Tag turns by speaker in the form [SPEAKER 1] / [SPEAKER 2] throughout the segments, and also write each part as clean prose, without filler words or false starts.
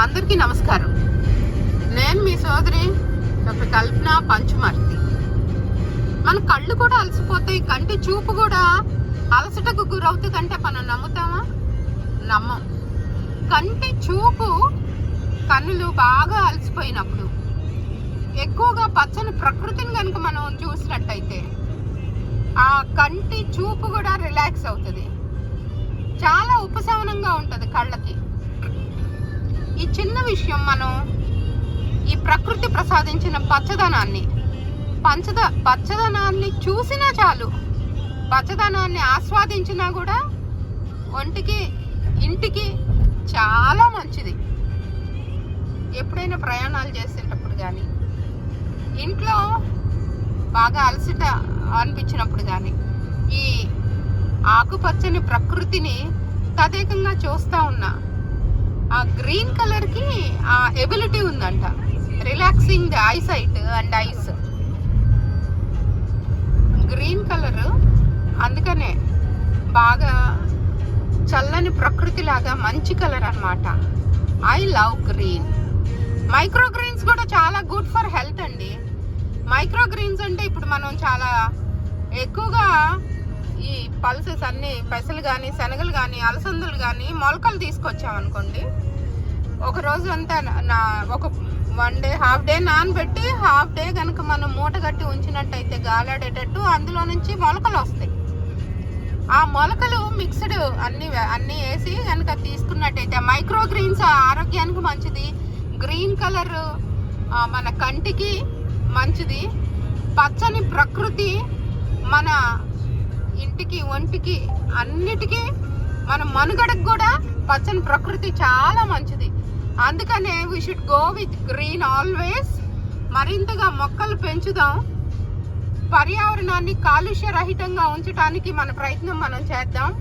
[SPEAKER 1] అందరికీ నమస్కారం. నేను మీ సోదరి డాక్టర్ కల్పన పంచుమర్తి. మన కళ్ళు కూడా అలసిపోతాయి, కంటి చూపు కూడా అలసటకు గురవుతుంది అంటే మనం నమ్ముతామా? నమ్మం. కంటి చూపు కన్నులు బాగా అలసిపోయినప్పుడు ఎక్కువగా పచ్చని ప్రకృతిని కనుక మనం చూసినట్టయితే ఆ కంటి చూపు కూడా రిలాక్స్ అవుతుంది, చాలా ఉపశమనంగా ఉంటుంది కళ్ళకి. ఈ చిన్న విషయం, మనం ఈ ప్రకృతి ప్రసాదించిన పచ్చదనాన్ని చూసినా చాలు, పచ్చదనాన్ని ఆస్వాదించినా కూడా ఒంటికి ఇంటికి చాలా మంచిది. ఎప్పుడైనా ప్రయాణాలు చేసేటప్పుడు కానీ, ఇంట్లో బాగా అలసట అనిపించినప్పుడు కానీ ఈ ఆకుపచ్చని ప్రకృతిని తదేకంగా చూస్తూ ఉన్నా ఆ గ్రీన్ కలర్కి ఆ ఎబిలిటీ ఉందంట, relaxing the eyesight and eyes. Green colour అందుకనే బాగా చల్లని ప్రకృతి లాగా మంచి కలర్ అన్నమాట. I love green. Micro greens కూడా చాలా గుడ్ ఫర్ హెల్త్ అండి. మైక్రో గ్రీన్స్ అంటే ఇప్పుడు మనం చాలా ఎక్కువగా ఈ పల్సెస్ అన్ని పెసలు కానీ, శనగలు కానీ, అలసందలు కానీ మొలకలు తీసుకొచ్చామనుకోండి, ఒక రోజు అంతా ఒక 1 డే హాఫ్ డే నానబెట్టి హాఫ్ డే కనుక మనం మూట కట్టి ఉంచినట్టయితే గాలాడేటట్టు అందులో నుంచి మొలకలు వస్తాయి. ఆ మొలకలు మిక్స్డ్ అన్నీ వేసి కనుక తీసుకున్నట్టయితే మైక్రో గ్రీన్స్ ఆరోగ్యానికి మంచిది. గ్రీన్ కలర్ మన కంటికి మంచిది. పచ్చని ప్రకృతి మన ఇంటికి, ఒంటికి, అన్నిటికీ, మన మనుగడకు కూడా పచ్చని ప్రకృతి చాలా మంచిది. అందుకనే we should go with green always. మరింతగా మొక్కలు పెంచుదాం, పర్యావరణాన్ని కాలుష్య రహితంగా ఉంచడానికి మన ప్రయత్నం మనం చేద్దాం.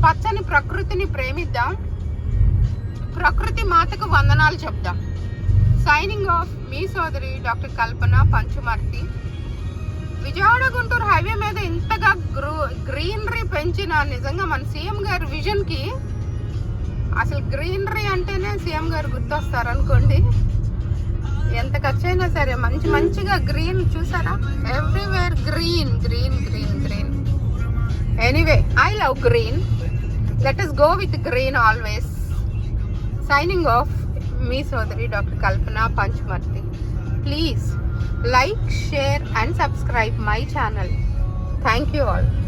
[SPEAKER 1] పచ్చని ప్రకృతిని ప్రేమిద్దాం, ప్రకృతి మాతకు వందనాలు చెప్దాం. సైనింగ్ ఆఫ్, మీ సోదరి డాక్టర్ కల్పన పంచుమర్తి. విజయవాడ గుంటూరు హైవే మీద ఇంతగా గ్రీనరీ పెంచిన నిజంగా మన సీఎం గారి విజన్కి, అసలు గ్రీనరీ అంటేనే సీఎం గారు గుర్తొస్తారు అనుకోండి. ఎంత ఖర్చు అయినా సరే మంచిగా గ్రీన్ చూసారా, everywhere green green green green. Anyway, I love green. Let us go with green always. Signing off, మీ సోదరి doctor Kalpana Panchumarthi. Please like, share and subscribe my channel. Thank you all.